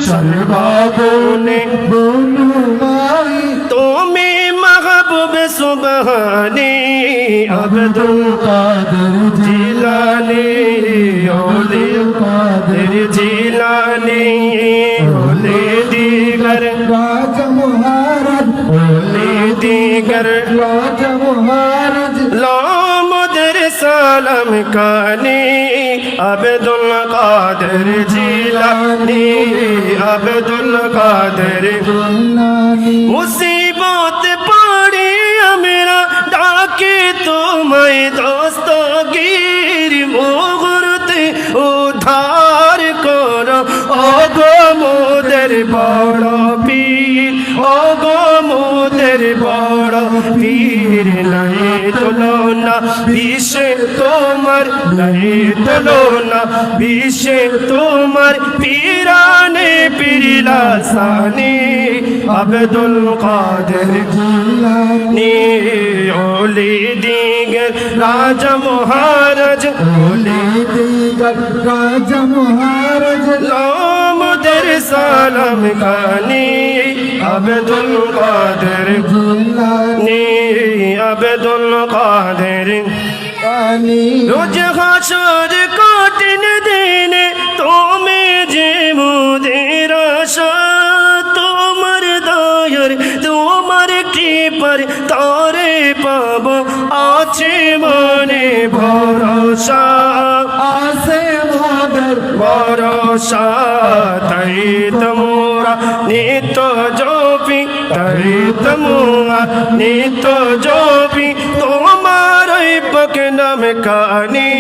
সর্বগুণে গুণময় তুমি মাহবুব সুবহানী আব্দুল কাদের জিলানী ওলি কাদের জিলানী ওলি দিগর রাজ মহারাজ ওলি দিগর রাজ মহারাজ লামদের সালাম কানি আব্দুল কাদের জিলানী আব্দুল কাদের জিলানী মুসিবত পড়ে আমরা ডাকে তোমায় দস্তগীর মুহূর্তে উদ্ধার করো ও গো মোদের বড় পীর ও গো মোদের বড় পীর নাই তুলনা বিশ্বে তোমার নাই তুলনা বিশ্বে তোমার পীরানে পীরিলা সানি আব্দুল কাদের জিলানী ওলি দিগর রাজা মহারাজ ওলি দিগর রাজ মহারাজ লামদের সালাম কানি আব্দুল কাদের জিলানী আব্দুল কাদের কানি রোজ হাসর কঠিন দিনে তুমি যে মোদের আশা তোমার দয়ার তোমার কৃপার তারে পাব আছে মনে ভরসা আসে মোদের ভরসা তাই তোমরা নিত জপি তাই তোমরা নিত জপি তোমার পক নাম কানি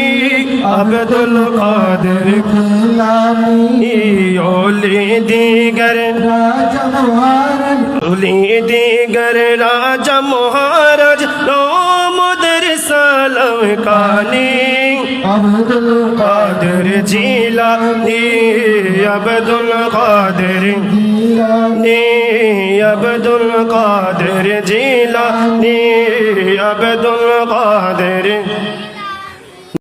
আব্দুল কাদের জিলানী ওলি দিগর রাজ মহারাজ ওলি দিগর রাজা মহারাজ রামদের সালাম কানি আব্দুল কাদের জিলানী আব্দুল কাদের জিলানী আব্দুল কাদের জিলানী আব্দুল কাদের